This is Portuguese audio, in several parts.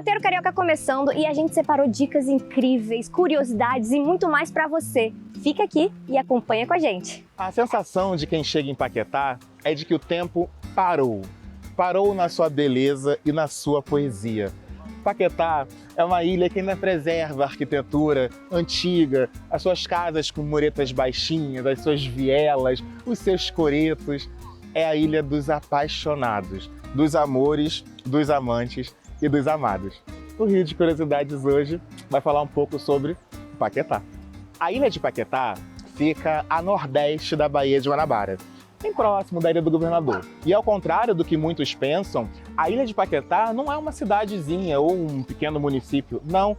Roteiro Carioca começando e a gente separou dicas incríveis, curiosidades e muito mais para você. Fica aqui e acompanha com a gente. A sensação de quem chega em Paquetá é de que o tempo parou. Parou na sua beleza e na sua poesia. Paquetá é uma ilha que ainda preserva a arquitetura antiga, as suas casas com muretas baixinhas, as suas vielas, os seus coretos. É a ilha dos apaixonados, dos amores, dos amantes e dos amados. O Rio de Curiosidades hoje vai falar um pouco sobre Paquetá. A ilha de Paquetá fica a nordeste da Baía de Guanabara, bem próximo da Ilha do Governador. E ao contrário do que muitos pensam, a ilha de Paquetá não é uma cidadezinha ou um pequeno município, não.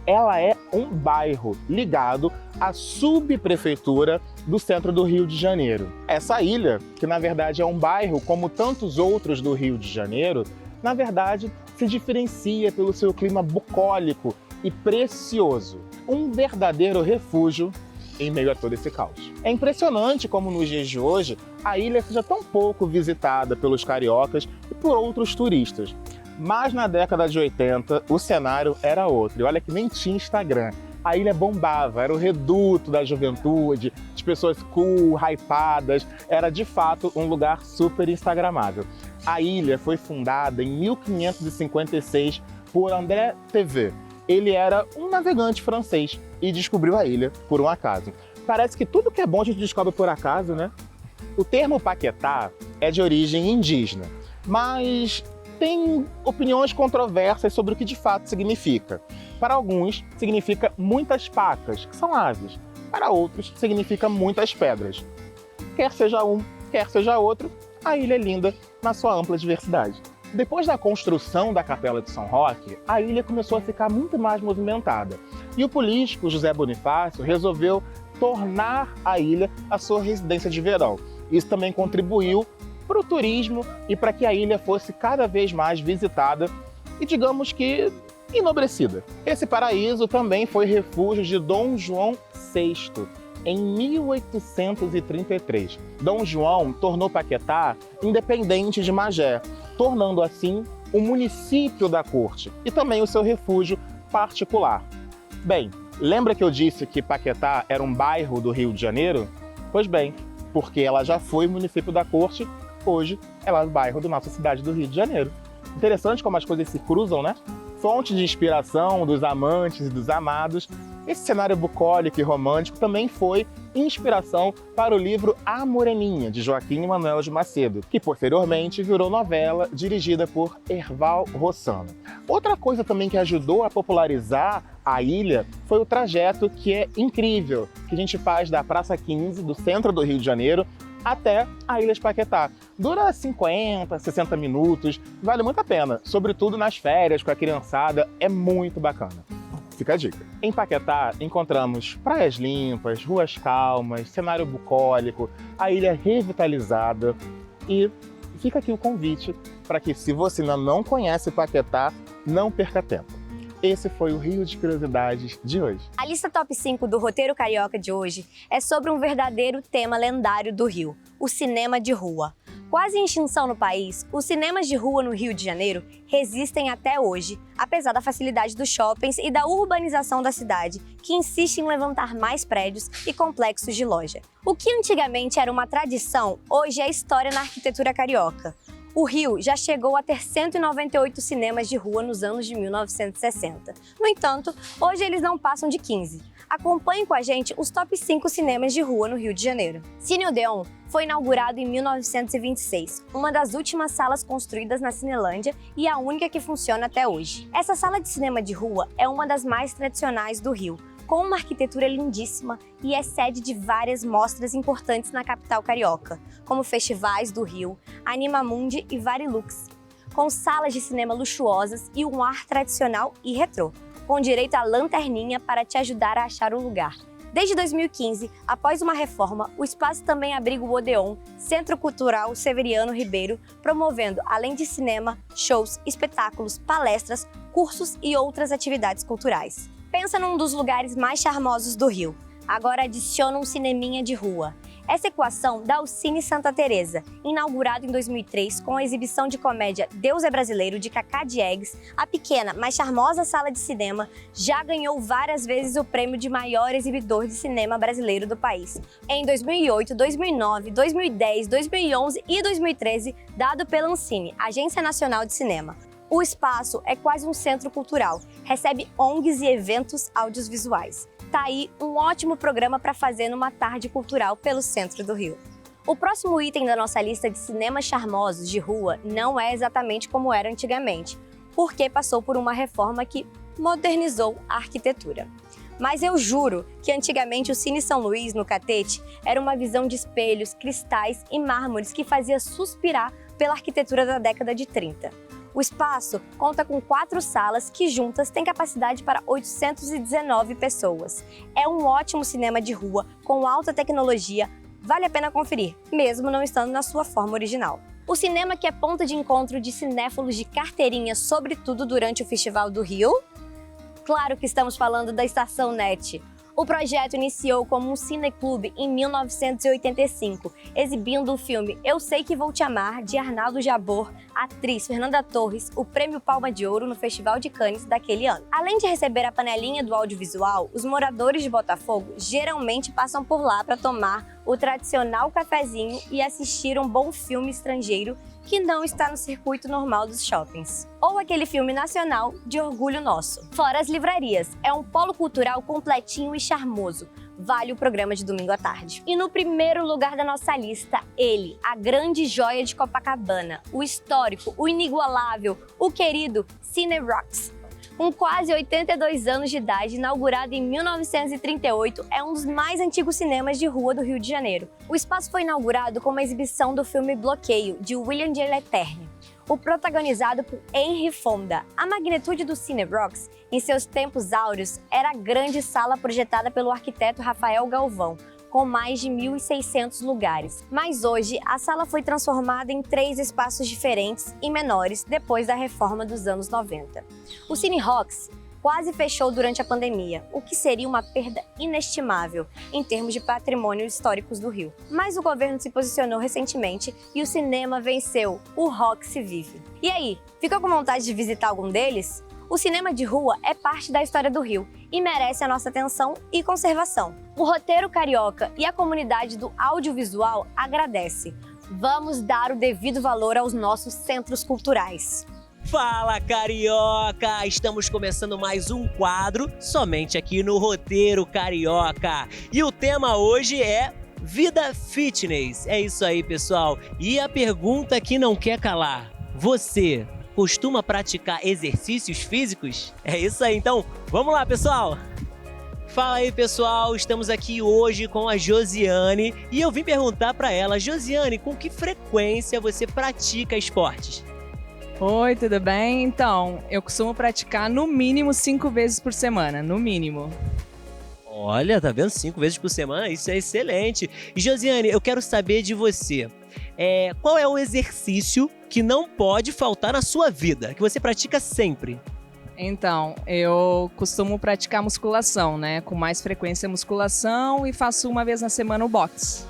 Ela é um bairro ligado à subprefeitura do centro do Rio de Janeiro. Essa ilha, que na verdade é um bairro como tantos outros do Rio de Janeiro, na verdade se diferencia pelo seu clima bucólico e precioso. Um verdadeiro refúgio em meio a todo esse caos. É impressionante como nos dias de hoje a ilha seja tão pouco visitada pelos cariocas e por outros turistas. Mas na década de 80 o cenário era outro. E olha que nem tinha Instagram. A ilha bombava, era o reduto da juventude, de pessoas cool, hypadas. Era de fato um lugar super instagramável. A ilha foi fundada em 1556 por André Thevet. Ele era um navegante francês e descobriu a ilha por um acaso. Parece que tudo que é bom a gente descobre por acaso, né? O termo Paquetá é de origem indígena, mas tem opiniões controversas sobre o que de fato significa. Para alguns, significa muitas pacas, que são aves. Para outros, significa muitas pedras. Quer seja um, quer seja outro, a ilha é linda na sua ampla diversidade. Depois da construção da Capela de São Roque, a ilha começou a ficar muito mais movimentada. E o político José Bonifácio resolveu tornar a ilha a sua residência de verão. Isso também contribuiu para o turismo e para que a ilha fosse cada vez mais visitada e, digamos que, enobrecida. Esse paraíso também foi refúgio de Dom João VI, em 1833. Dom João tornou Paquetá independente de Magé, tornando assim o município da corte e também o seu refúgio particular. Bem, lembra que eu disse que Paquetá era um bairro do Rio de Janeiro? Pois bem, porque ela já foi município da corte, hoje ela é o bairro da nossa cidade do Rio de Janeiro. Interessante como as coisas se cruzam, né? Fonte de inspiração dos amantes e dos amados, esse cenário bucólico e romântico também foi inspiração para o livro A Moreninha, de Joaquim Manoel de Macedo, que posteriormente virou novela dirigida por Erval Rossano. Outra coisa também que ajudou a popularizar a ilha foi o trajeto que é incrível, que a gente faz da Praça 15, do centro do Rio de Janeiro, até a Ilha de Paquetá. Dura 50, 60 minutos, vale muito a pena, sobretudo nas férias com a criançada, é muito bacana. Fica a dica. Em Paquetá encontramos praias limpas, ruas calmas, cenário bucólico, a ilha revitalizada e fica aqui o convite para que, se você ainda não conhece Paquetá, não perca tempo. Esse foi o Rio de Curiosidades de hoje. A lista top 5 do Roteiro Carioca de hoje é sobre um verdadeiro tema lendário do Rio, o cinema de rua. Quase em extinção no país, os cinemas de rua no Rio de Janeiro resistem até hoje, apesar da facilidade dos shoppings e da urbanização da cidade, que insiste em levantar mais prédios e complexos de loja. O que antigamente era uma tradição, hoje é história na arquitetura carioca. O Rio já chegou a ter 198 cinemas de rua nos anos de 1960. No entanto, hoje eles não passam de 15. Acompanhe com a gente os top 5 cinemas de rua no Rio de Janeiro. Cine Odeon foi inaugurado em 1926, uma das últimas salas construídas na Cinelândia e a única que funciona até hoje. Essa sala de cinema de rua é uma das mais tradicionais do Rio, com uma arquitetura lindíssima e é sede de várias mostras importantes na capital carioca, como festivais do Rio, Animamundi e Varilux, com salas de cinema luxuosas e um ar tradicional e retrô, com direito à lanterninha para te ajudar a achar o lugar. Desde 2015, após uma reforma, o espaço também abriga o Odeon, Centro Cultural Severiano Ribeiro, promovendo, além de cinema, shows, espetáculos, palestras, cursos e outras atividades culturais. Pensa num dos lugares mais charmosos do Rio. Agora adiciona um cineminha de rua. Essa equação dá o Cine Santa Teresa, inaugurado em 2003 com a exibição de comédia Deus é Brasileiro, de Cacá Diegues. A pequena, mas charmosa sala de cinema já ganhou várias vezes o prêmio de maior exibidor de cinema brasileiro do país. Em 2008, 2009, 2010, 2011 e 2013, dado pela Ancine, Agência Nacional de Cinema. O espaço é quase um centro cultural, recebe ONGs e eventos audiovisuais. Tá aí um ótimo programa para fazer numa tarde cultural pelo centro do Rio. O próximo item da nossa lista de cinemas charmosos de rua não é exatamente como era antigamente, porque passou por uma reforma que modernizou a arquitetura. Mas eu juro que antigamente o Cine São Luís, no Catete, era uma visão de espelhos, cristais e mármores que fazia suspirar pela arquitetura da década de 30. O espaço conta com 4 salas que juntas têm capacidade para 819 pessoas. É um ótimo cinema de rua com alta tecnologia, vale a pena conferir, mesmo não estando na sua forma original. O cinema que é ponto de encontro de cinéfilos de carteirinha, sobretudo durante o Festival do Rio? Claro que estamos falando da Estação NET. O projeto iniciou como um cineclube em 1985, exibindo o filme Eu Sei Que Vou Te Amar, de Arnaldo Jabor, atriz Fernanda Torres, o Prêmio Palma de Ouro no Festival de Cannes daquele ano. Além de receber a panelinha do audiovisual, os moradores de Botafogo geralmente passam por lá para tomar o tradicional cafezinho e assistir um bom filme estrangeiro que não está no circuito normal dos shoppings. Ou aquele filme nacional de orgulho nosso. Fora as livrarias, é um polo cultural completinho e charmoso. Vale o programa de domingo à tarde. E no primeiro lugar da nossa lista, ele, a grande joia de Copacabana, o histórico, o inigualável, o querido Cine Rocks. Com quase 82 anos de idade, inaugurado em 1938, é um dos mais antigos cinemas de rua do Rio de Janeiro. O espaço foi inaugurado com uma exibição do filme Bloqueio, de William de Leterne, o protagonizado por Henry Fonda. A magnitude do Cine Rocks, em seus tempos áureos, era a grande sala projetada pelo arquiteto Rafael Galvão, com mais de 1.600 lugares. Mas hoje, a sala foi transformada em 3 espaços diferentes e menores depois da reforma dos anos 90. O Cine Rocks quase fechou durante a pandemia, o que seria uma perda inestimável em termos de patrimônio históricos do Rio. Mas o governo se posicionou recentemente e o cinema venceu. O Rock se vive. E aí, ficou com vontade de visitar algum deles? O cinema de rua é parte da história do Rio e merece a nossa atenção e conservação. O Roteiro Carioca e a comunidade do audiovisual agradece. Vamos dar o devido valor aos nossos centros culturais. Fala, Carioca! Estamos começando mais um quadro somente aqui no Roteiro Carioca. E o tema hoje é Vida Fitness. É isso aí, pessoal. E a pergunta que não quer calar: você costuma praticar exercícios físicos? É isso aí, então vamos lá, pessoal! Fala aí, pessoal, estamos aqui hoje com a Josiane e eu vim perguntar para ela: Josiane, com que frequência você pratica esportes? Oi, tudo bem? Então, eu costumo praticar no mínimo 5 vezes por semana, no mínimo. Olha, tá vendo? 5 vezes por semana? Isso é excelente. E Josiane, eu quero saber de você. Qual é o exercício que não pode faltar na sua vida, que você pratica sempre? Então, eu costumo praticar musculação, né? Com mais frequência musculação e faço uma vez na semana o boxe.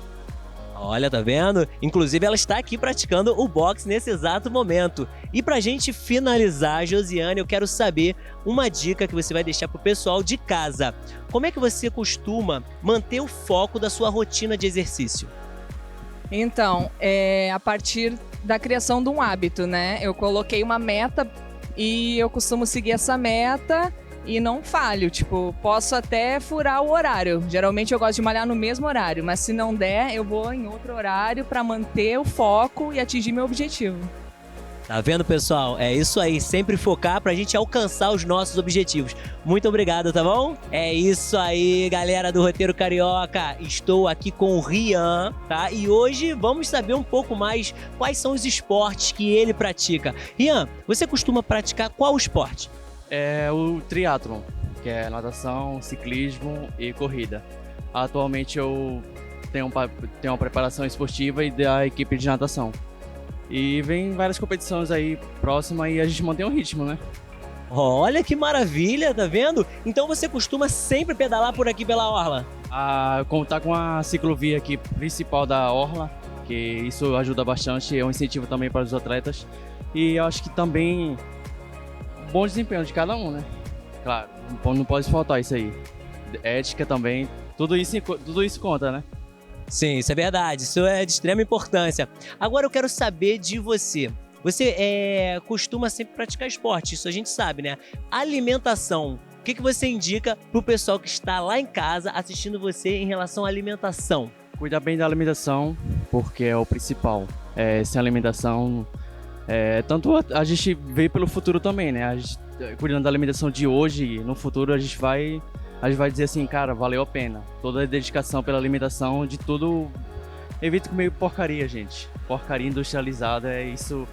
Olha, tá vendo? Inclusive ela está aqui praticando o boxe nesse exato momento. E pra gente finalizar, Josiane, eu quero saber uma dica que você vai deixar pro pessoal de casa. Como é que você costuma manter o foco da sua rotina de exercício? Então, a partir da criação de um hábito, né? Eu coloquei uma meta e eu costumo seguir essa meta e não falho. Tipo, posso até furar o horário. Geralmente eu gosto de malhar no mesmo horário, mas se não der, eu vou em outro horário para manter o foco e atingir meu objetivo. Tá vendo, pessoal? É isso aí, sempre focar pra gente alcançar os nossos objetivos. Muito obrigado, tá bom? É isso aí, galera do Roteiro Carioca. Estou aqui com o Rian, tá? E hoje vamos saber um pouco mais quais são os esportes que ele pratica. Rian, você costuma praticar qual esporte? É o triatlon, que é natação, ciclismo e corrida. Atualmente eu tenho uma preparação esportiva e da equipe de natação. E vem várias competições aí próximas e a gente mantém um ritmo, né? Olha que maravilha, tá vendo? Então você costuma sempre pedalar por aqui pela orla? Contar com a ciclovia aqui principal da Orla, que isso ajuda bastante, é um incentivo também para os atletas. E eu acho que também bom desempenho de cada um, né? Claro, não pode faltar isso aí. Ética também, tudo isso conta, né? Sim, isso é verdade, isso é de extrema importância. Agora eu quero saber de você. Você costuma sempre praticar esporte, isso a gente sabe, né? Alimentação, o que você indica pro pessoal que está lá em casa assistindo você em relação à alimentação? Cuidar bem da alimentação, porque é o principal. Sem alimentação, tanto a gente vê pelo futuro também, né? A gente, cuidando da alimentação de hoje, no futuro a gente vai dizer assim, cara, valeu a pena. Toda a dedicação pela alimentação, de tudo. Evite comer porcaria, gente. Porcaria industrializada, isso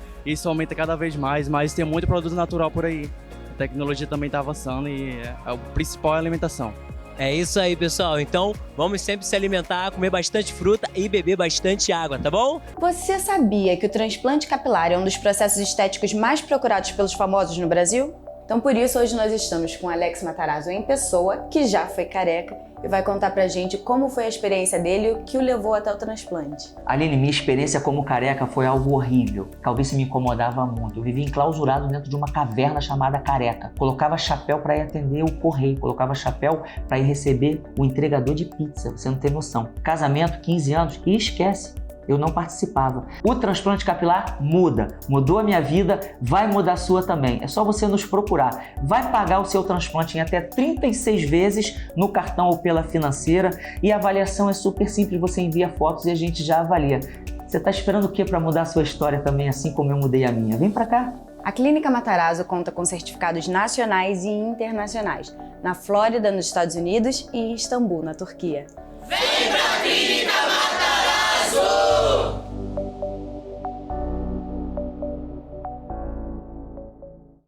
aumenta cada vez mais, mas tem muito produto natural por aí. A tecnologia também está avançando e o principal é a alimentação. É isso aí, pessoal. Então, vamos sempre se alimentar, comer bastante fruta e beber bastante água, tá bom? Você sabia que o transplante capilar é um dos processos estéticos mais procurados pelos famosos no Brasil? Então, por isso, hoje nós estamos com Alex Matarazzo em pessoa, que já foi careca, e vai contar pra gente como foi a experiência dele e o que o levou até o transplante. Aline, minha experiência como careca foi algo horrível. Calvície me incomodava muito. Eu vivia enclausurado dentro de uma caverna chamada careca. Colocava chapéu para ir atender o correio, colocava chapéu para ir receber o entregador de pizza. Você não tem noção. Casamento, 15 anos, e esquece. Eu não participava. O transplante capilar muda. Mudou a minha vida, vai mudar a sua também. É só você nos procurar. Vai pagar o seu transplante em até 36 vezes no cartão ou pela financeira. E a avaliação é super simples. Você envia fotos e a gente já avalia. Você está esperando o quê para mudar a sua história também, assim como eu mudei a minha? Vem para cá. A Clínica Matarazzo conta com certificados nacionais e internacionais na Flórida, nos Estados Unidos, e em Istambul, na Turquia. Vem pra Clínica Matarazzo!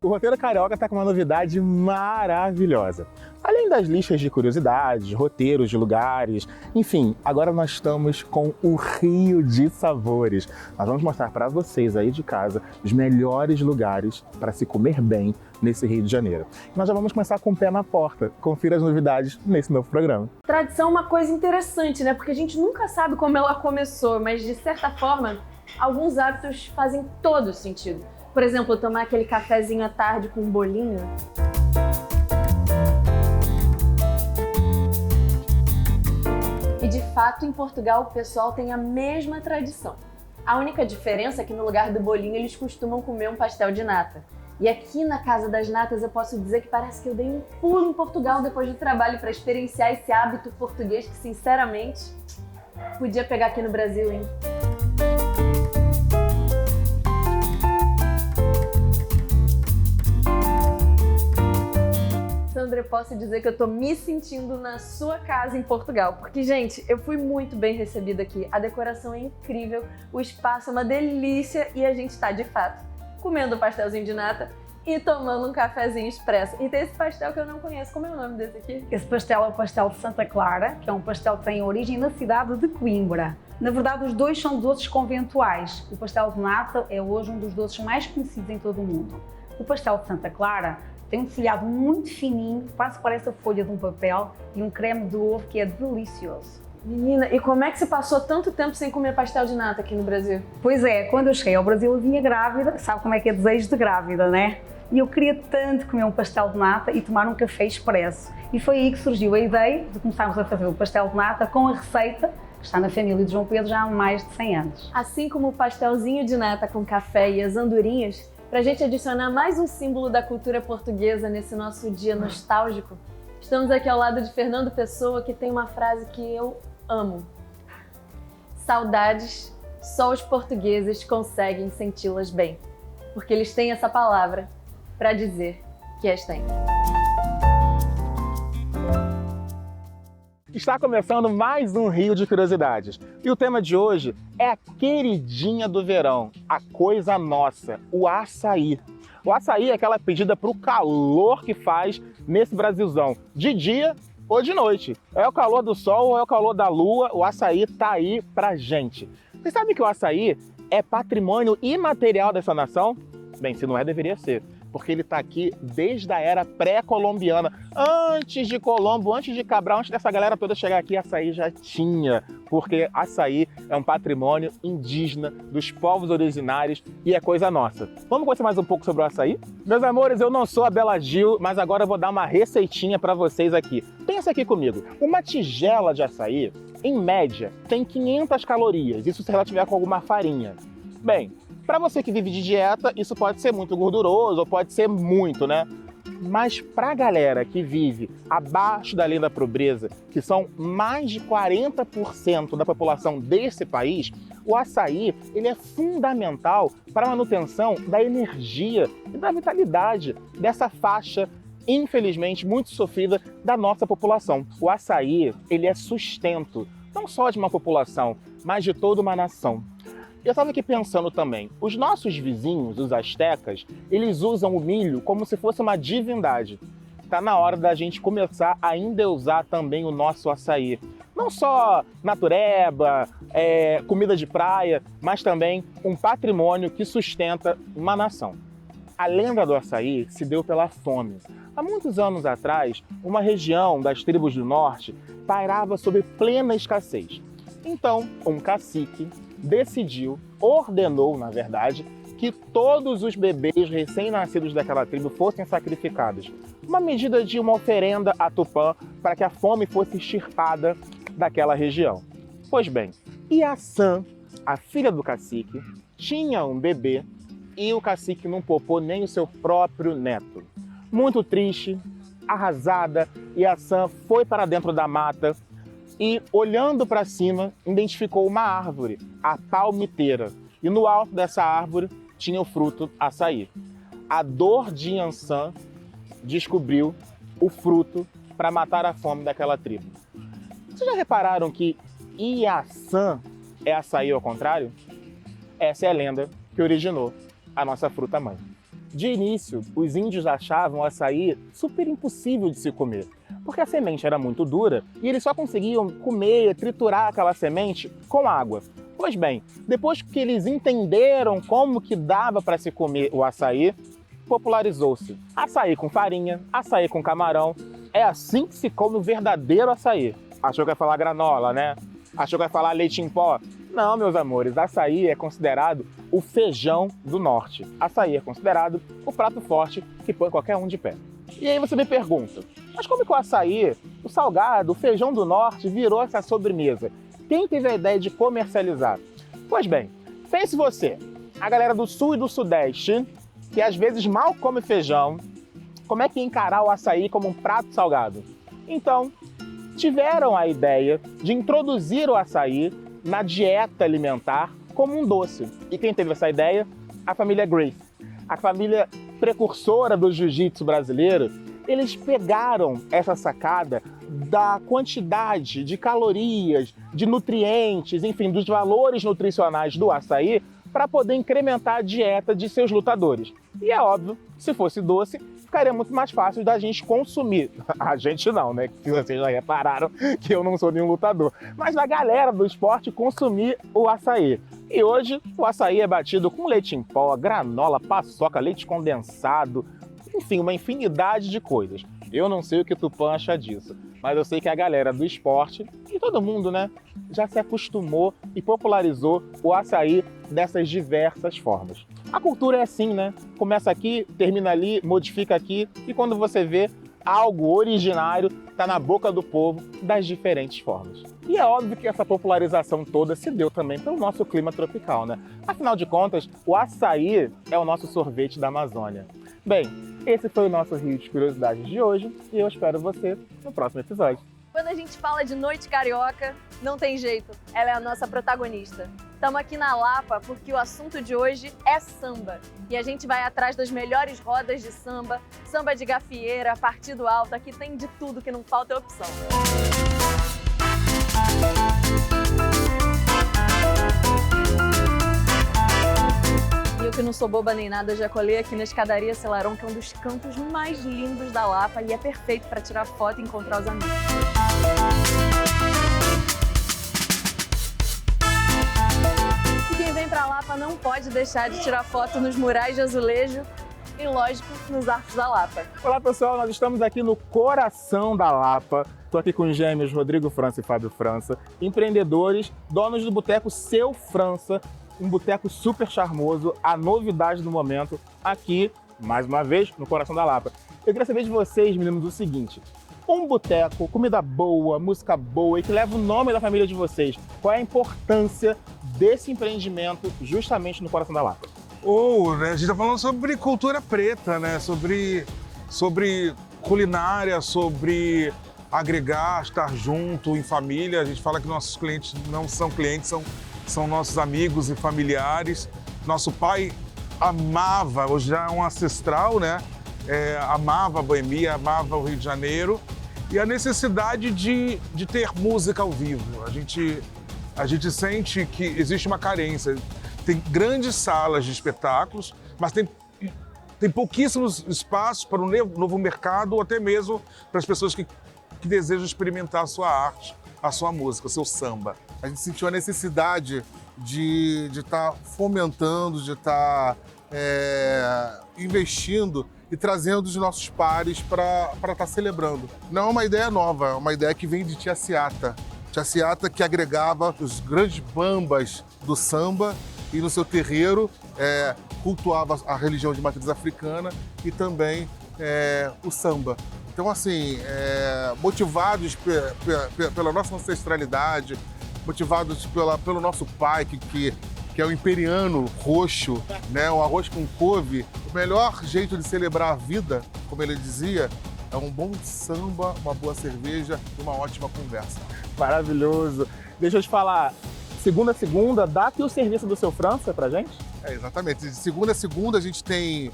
O Roteiro Carioca está com uma novidade maravilhosa. Além das listas de curiosidades, roteiros de lugares, enfim, agora nós estamos com o Rio de Sabores. Nós vamos mostrar para vocês aí de casa os melhores lugares para se comer bem nesse Rio de Janeiro. Nós já vamos começar com o pé na porta. Confira as novidades nesse novo programa. Tradição é uma coisa interessante, né? Porque a gente nunca sabe como ela começou, mas de certa forma, alguns hábitos fazem todo sentido. Por exemplo, tomar aquele cafezinho à tarde com um bolinho. E de fato, em Portugal, o pessoal tem a mesma tradição. A única diferença é que no lugar do bolinho eles costumam comer um pastel de nata. E aqui na Casa das Natas eu posso dizer que parece que eu dei um pulo em Portugal depois do trabalho para experienciar esse hábito português que, sinceramente, podia pegar aqui no Brasil, hein? Sandra, eu posso dizer que eu tô me sentindo na sua casa em Portugal, porque, gente, eu fui muito bem recebida aqui, a decoração é incrível, o espaço é uma delícia e a gente tá, de fato, comendo um pastelzinho de nata e tomando um cafezinho expresso. E tem esse pastel que eu não conheço, como é o nome desse aqui? Esse pastel é o pastel de Santa Clara, que é um pastel que tem origem na cidade de Coimbra. Na verdade, os dois são doces conventuais. O pastel de nata é hoje um dos doces mais conhecidos em todo o mundo. O pastel de Santa Clara tem um folhado muito fininho, quase parece a folha de um papel, e um creme de ovo que é delicioso. Menina, e como é que você passou tanto tempo sem comer pastel de nata aqui no Brasil? Pois é, quando eu cheguei ao Brasil eu vinha grávida, sabe como é que é desejo de grávida, né? E eu queria tanto comer um pastel de nata e tomar um café expresso. E foi aí que surgiu a ideia de começarmos a fazer o pastel de nata com a receita que está na família de João Pedro já há mais de 100 anos. Assim como o pastelzinho de nata com café e as andorinhas, para a gente adicionar mais um símbolo da cultura portuguesa nesse nosso dia nostálgico, estamos aqui ao lado de Fernando Pessoa, que tem uma frase que eu amo. Saudades, só os portugueses conseguem senti-las bem, porque eles têm essa palavra para dizer que as têm. Está começando mais um Rio de Curiosidades. E o tema de hoje é a queridinha do verão, a coisa nossa, o açaí. O açaí é aquela pedida para o calor que faz nesse Brasilzão, de dia ou de noite. É o calor do sol ou é o calor da lua, o açaí tá aí pra gente. Vocês sabem que o açaí é patrimônio imaterial dessa nação? Bem, se não é, deveria ser. porque ele está aqui desde a era pré-colombiana. Antes de Colombo, antes de Cabral, antes dessa galera toda chegar aqui, açaí já tinha, porque açaí é um patrimônio indígena dos povos originários e é coisa nossa. Vamos conhecer mais um pouco sobre o açaí? Meus amores, eu não sou a Bela Gil, mas agora eu vou dar uma receitinha para vocês aqui. Pensa aqui comigo, uma tigela de açaí, em média, tem 500 calorias, isso se ela tiver com alguma farinha. Bem, para você que vive de dieta, isso pode ser muito gorduroso ou pode ser muito, né? Mas para a galera que vive abaixo da linha da pobreza, que são mais de 40% da população desse país, o açaí ele é fundamental para a manutenção da energia e da vitalidade dessa faixa, infelizmente, muito sofrida da nossa população. O açaí ele é sustento, não só de uma população, mas de toda uma nação. Eu estava aqui pensando também, os nossos vizinhos, os astecas, eles usam o milho como se fosse uma divindade. Está na hora da gente começar a endeusar também o nosso açaí. Não só natureba, comida de praia, mas também um patrimônio que sustenta uma nação. A lenda do açaí se deu pela fome. Há muitos anos atrás, uma região das tribos do norte pairava sob plena escassez. Então, um cacique ordenou, na verdade, que todos os bebês recém-nascidos daquela tribo fossem sacrificados. Uma medida de uma oferenda a Tupã para que a fome fosse extirpada daquela região. Pois bem, Iaçã, a filha do cacique, tinha um bebê e o cacique não poupou nem o seu próprio neto. Muito triste, arrasada, Iaçã foi para dentro da mata e, olhando para cima, identificou uma árvore, a palmiteira. E no alto dessa árvore tinha o fruto açaí. A dor de Iaçã descobriu o fruto para matar a fome daquela tribo. Vocês já repararam que Iaçã é açaí ao contrário? Essa é a lenda que originou a nossa fruta mãe. De início, os índios achavam o açaí super impossível de se comer, porque a semente era muito dura e eles só conseguiam comer, triturar aquela semente com água. Pois bem, depois que eles entenderam como que dava para se comer o açaí, popularizou-se. Açaí com farinha, açaí com camarão, é assim que se come o verdadeiro açaí. Achou que ia falar granola, né? Achou que ia falar leite em pó? Não, meus amores, açaí é considerado o feijão do norte. Açaí é considerado o prato forte que põe qualquer um de pé. E aí você me pergunta, mas como que o açaí, o salgado, o feijão do norte virou essa sobremesa? Quem teve a ideia de comercializar? Pois bem, pense você, a galera do sul e do sudeste, que às vezes mal come feijão, como é que ia encarar o açaí como um prato salgado? Então, tiveram a ideia de introduzir o açaí na dieta alimentar como um doce. E quem teve essa ideia? A família Gracie. A família precursora do jiu-jitsu brasileiro, eles pegaram essa sacada da quantidade de calorias, de nutrientes, enfim, dos valores nutricionais do açaí para poder incrementar a dieta de seus lutadores. E é óbvio, se fosse doce, ficaria muito mais fácil da gente consumir. A gente não, né? Que vocês já repararam que eu não sou nenhum lutador. Mas da galera do esporte consumir o açaí. E hoje o açaí é batido com leite em pó, granola, paçoca, leite condensado, enfim, uma infinidade de coisas. Eu não sei o que Tupã acha disso, mas eu sei que a galera do esporte, e todo mundo, né, já se acostumou e popularizou o açaí dessas diversas formas. A cultura é assim, né? Começa aqui, termina ali, modifica aqui, e quando você vê, algo originário está na boca do povo das diferentes formas. E é óbvio que essa popularização toda se deu também pelo nosso clima tropical, né? Afinal de contas, o açaí é o nosso sorvete da Amazônia. Bem, esse foi o nosso Rio de Curiosidades de hoje e eu espero você no próximo episódio. Quando a gente fala de Noite Carioca, não tem jeito, ela é a nossa protagonista. Estamos aqui na Lapa porque o assunto de hoje é samba. E a gente vai atrás das melhores rodas de samba, samba de gafieira, partido alto, aqui tem de tudo, que não falta é opção. E eu que não sou boba nem nada, já colei aqui na escadaria Celarón, que é um dos cantos mais lindos da Lapa e é perfeito para tirar foto e encontrar os amigos. E quem vem pra Lapa não pode deixar de tirar foto nos murais de azulejo e, lógico, nos Arcos da Lapa. Olá pessoal, nós estamos aqui no coração da Lapa. Estou aqui com os gêmeos Rodrigo França e Fábio França, empreendedores, donos do boteco Seu França, um boteco super charmoso, a novidade do momento aqui, mais uma vez, no coração da Lapa. Eu queria saber de vocês, meninos, o seguinte: um boteco, comida boa, música boa e que leva o nome da família de vocês, qual é a importância desse empreendimento justamente no coração da Lapa? Né, a gente está falando sobre cultura preta, né? Sobre culinária, sobre agregar, estar junto em família. A gente fala que nossos clientes não são clientes, são nossos amigos e familiares. Nosso pai amava, hoje já é um ancestral, né? Amava a boemia, amava o Rio de Janeiro. E a necessidade de ter música ao vivo. A gente sente que existe uma carência. Tem grandes salas de espetáculos, mas tem pouquíssimos espaços para um novo mercado ou até mesmo para as pessoas que desejam experimentar a sua arte, a sua música, o seu samba. A gente sentiu a necessidade de estar fomentando, de estar investindo e trazendo os nossos pares para estar celebrando. Não é uma ideia nova, é uma ideia que vem de Tia Ciata. Tia Ciata que agregava os grandes bambas do samba e no seu terreiro cultuava a religião de matriz africana e também o samba. Então, assim, motivados pela nossa ancestralidade, motivados pelo nosso pai, que é o imperiano roxo, né, o arroz com couve, o melhor jeito de celebrar a vida, como ele dizia, é um bom samba, uma boa cerveja e uma ótima conversa. Maravilhoso. Deixa eu te falar, segunda a segunda, dá aqui o serviço do Seu França pra gente? Exatamente. De segunda a segunda a gente tem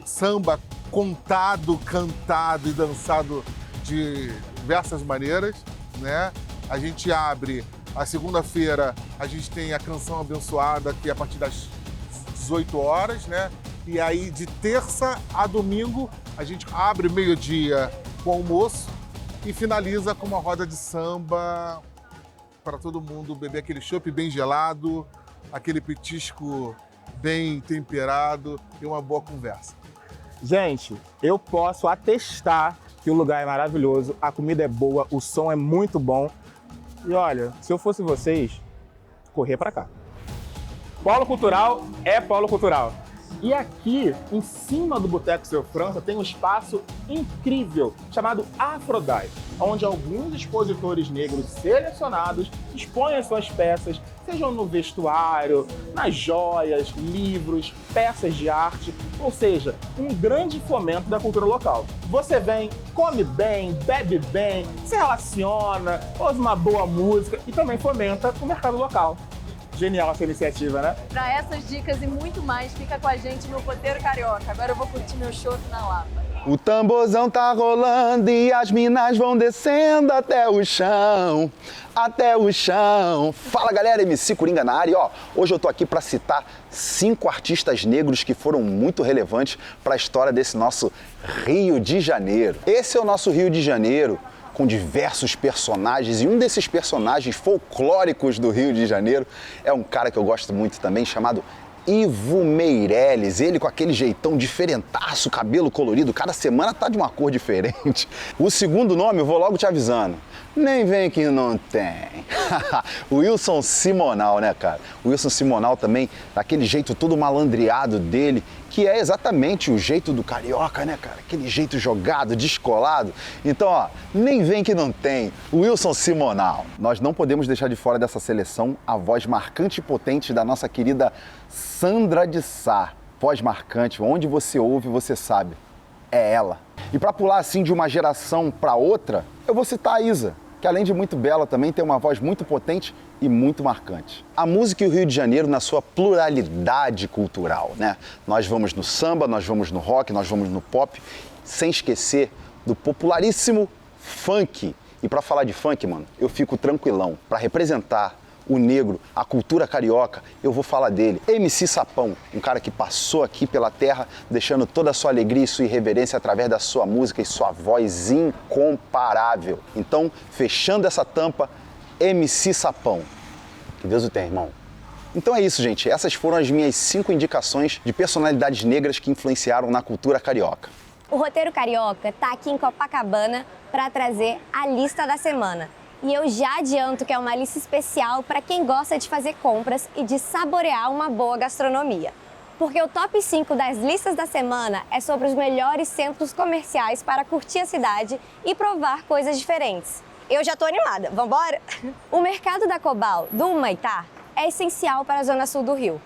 samba contado, cantado e dançado de diversas maneiras, né? A gente abre, a segunda-feira a gente tem a Canção Abençoada, que é a partir das 18 horas, né? E aí de terça a domingo a gente abre meio-dia com almoço e finaliza com uma roda de samba para todo mundo beber aquele chopp bem gelado, aquele petisco bem temperado e uma boa conversa. Gente, eu posso atestar que o lugar é maravilhoso, a comida é boa, o som é muito bom. E olha, se eu fosse vocês, correr para cá. Polo Cultural é Polo Cultural. E aqui, em cima do Boteco Seu França, tem um espaço incrível chamado Afrodite, onde alguns expositores negros selecionados expõem as suas peças, sejam no vestuário, nas joias, livros, peças de arte, ou seja, um grande fomento da cultura local. Você vem, come bem, bebe bem, se relaciona, ouve uma boa música e também fomenta o mercado local. Genial essa iniciativa, né? Para essas dicas e muito mais, fica com a gente no Roteiro Carioca. Agora eu vou curtir meu show na Lapa. O tamborzão tá rolando e as minas vão descendo até o chão, até o chão. Fala galera, MC Coringa na área. Ó, hoje eu tô aqui para citar 5 artistas negros que foram muito relevantes para a história desse nosso Rio de Janeiro. Esse é o nosso Rio de Janeiro, com diversos personagens, e um desses personagens folclóricos do Rio de Janeiro é um cara que eu gosto muito também, chamado Ivo Meirelles. Ele com aquele jeitão diferentaço, cabelo colorido, cada semana tá de uma cor diferente. O segundo nome eu vou logo te avisando, nem vem que não tem. O Wilson Simonal, né, cara? O Wilson Simonal também, daquele jeito todo malandreado dele, que é exatamente o jeito do carioca, né, cara? Aquele jeito jogado, descolado. Então, ó, nem vem que não tem. O Wilson Simonal. Nós não podemos deixar de fora dessa seleção a voz marcante e potente da nossa querida Sandra de Sá. Voz marcante, onde você ouve, você sabe. É ela. E para pular assim de uma geração para outra, eu vou citar a Isa, que além de muito bela também tem uma voz muito potente e muito marcante. A música e o Rio de Janeiro na sua pluralidade cultural, né? Nós vamos no samba, nós vamos no rock, nós vamos no pop, sem esquecer do popularíssimo funk. E para falar de funk, mano, eu fico tranquilão. Para representar o negro, a cultura carioca, eu vou falar dele. MC Sapão, um cara que passou aqui pela terra, deixando toda a sua alegria e sua irreverência através da sua música e sua voz incomparável. Então, fechando essa tampa, MC Sapão. Que Deus o tenha, irmão. Então é isso, gente. Essas foram as minhas 5 indicações de personalidades negras que influenciaram na cultura carioca. O Roteiro Carioca tá aqui em Copacabana para trazer a lista da semana. E eu já adianto que é uma lista especial para quem gosta de fazer compras e de saborear uma boa gastronomia. Porque o top 5 das listas da semana é sobre os melhores centros comerciais para curtir a cidade e provar coisas diferentes. Eu já tô animada, vambora? O mercado da Cobal, do Humaitá, é essencial para a zona sul do Rio.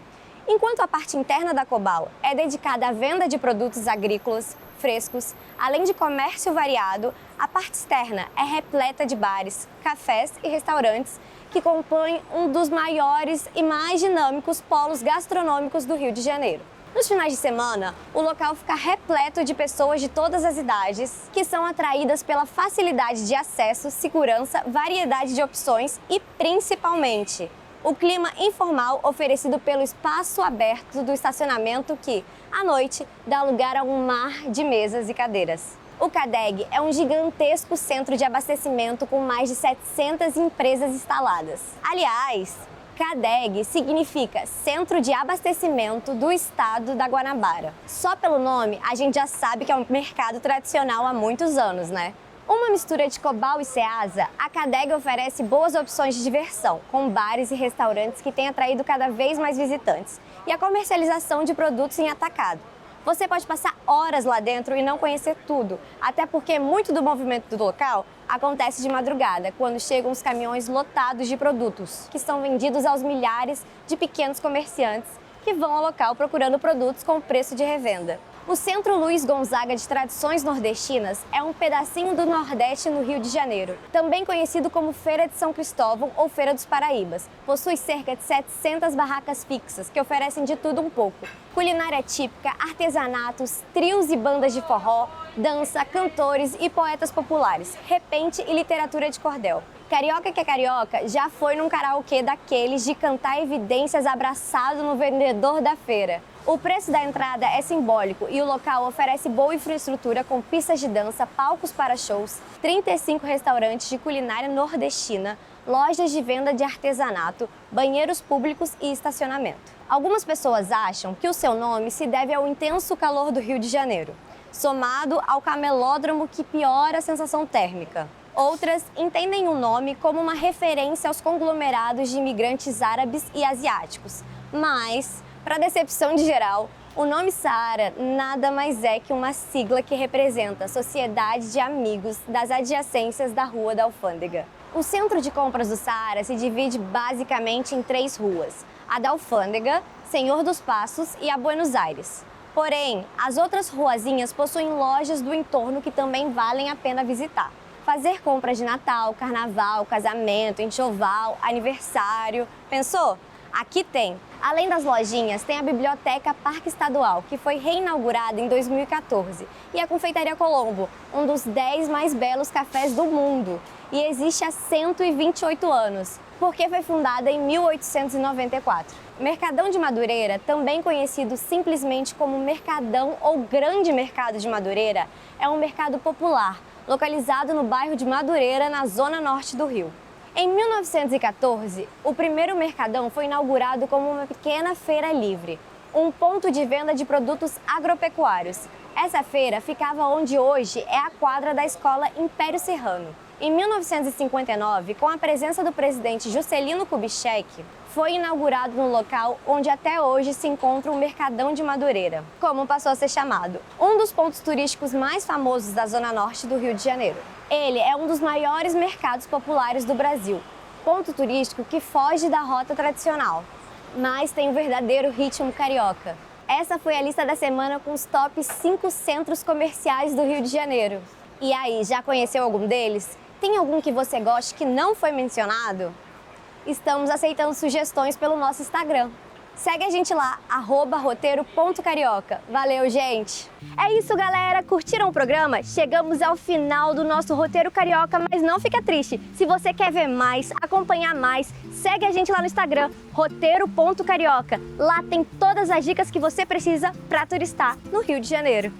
Enquanto a parte interna da Cobal é dedicada à venda de produtos agrícolas, frescos, além de comércio variado, a parte externa é repleta de bares, cafés e restaurantes que compõem um dos maiores e mais dinâmicos polos gastronômicos do Rio de Janeiro. Nos finais de semana, o local fica repleto de pessoas de todas as idades que são atraídas pela facilidade de acesso, segurança, variedade de opções e, principalmente, o clima informal oferecido pelo espaço aberto do estacionamento que, à noite, dá lugar a um mar de mesas e cadeiras. O CADEG é um gigantesco centro de abastecimento com mais de 700 empresas instaladas. Aliás, CADEG significa Centro de Abastecimento do Estado da Guanabara. Só pelo nome, a gente já sabe que é um mercado tradicional há muitos anos, né? Uma mistura de Cobal e Ceasa, a CADEG oferece boas opções de diversão, com bares e restaurantes que têm atraído cada vez mais visitantes, e a comercialização de produtos em atacado. Você pode passar horas lá dentro e não conhecer tudo, até porque muito do movimento do local acontece de madrugada, quando chegam os caminhões lotados de produtos, que são vendidos aos milhares de pequenos comerciantes que vão ao local procurando produtos com preço de revenda. O Centro Luiz Gonzaga de Tradições Nordestinas é um pedacinho do Nordeste no Rio de Janeiro, também conhecido como Feira de São Cristóvão ou Feira dos Paraíbas. Possui cerca de 700 barracas fixas que oferecem de tudo um pouco. Culinária típica, artesanatos, trios e bandas de forró, dança, cantores e poetas populares, repente e literatura de cordel. Carioca que é carioca já foi num karaokê daqueles de cantar evidências abraçado no vendedor da feira. O preço da entrada é simbólico e o local oferece boa infraestrutura com pistas de dança, palcos para shows, 35 restaurantes de culinária nordestina, lojas de venda de artesanato, banheiros públicos e estacionamento. Algumas pessoas acham que o seu nome se deve ao intenso calor do Rio de Janeiro, somado ao camelódromo que piora a sensação térmica. Outras entendem o nome como uma referência aos conglomerados de imigrantes árabes e asiáticos, mas, para decepção de geral, o nome Saara nada mais é que uma sigla que representa a Sociedade de Amigos das Adjacências da Rua da Alfândega. O centro de compras do Saara se divide basicamente em 3 ruas: a da Alfândega, Senhor dos Passos e a Buenos Aires. Porém, as outras ruazinhas possuem lojas do entorno que também valem a pena visitar. Fazer compras de Natal, Carnaval, casamento, enxoval, aniversário. Pensou? Aqui tem. Além das lojinhas, tem a Biblioteca Parque Estadual, que foi reinaugurada em 2014, e a Confeitaria Colombo, um dos 10 mais belos cafés do mundo, e existe há 128 anos, porque foi fundada em 1894. Mercadão de Madureira, também conhecido simplesmente como Mercadão ou Grande Mercado de Madureira, é um mercado popular, localizado no bairro de Madureira, na zona norte do Rio. Em 1914, o primeiro mercadão foi inaugurado como uma pequena feira livre, um ponto de venda de produtos agropecuários. Essa feira ficava onde hoje é a quadra da Escola Império Serrano. Em 1959, com a presença do presidente Juscelino Kubitschek, foi inaugurado no local onde até hoje se encontra o Mercadão de Madureira, como passou a ser chamado, um dos pontos turísticos mais famosos da zona norte do Rio de Janeiro. Ele é um dos maiores mercados populares do Brasil, ponto turístico que foge da rota tradicional, mas tem um verdadeiro ritmo carioca. Essa foi a lista da semana com os top 5 centros comerciais do Rio de Janeiro. E aí, já conheceu algum deles? Tem algum que você goste que não foi mencionado? Estamos aceitando sugestões pelo nosso Instagram. Segue a gente lá, @roteiro.carioca. Valeu, gente! É isso, galera! Curtiram o programa? Chegamos ao final do nosso Roteiro Carioca, mas não fica triste. Se você quer ver mais, acompanhar mais, segue a gente lá no Instagram, roteiro.carioca. Lá tem todas as dicas que você precisa para turistar no Rio de Janeiro.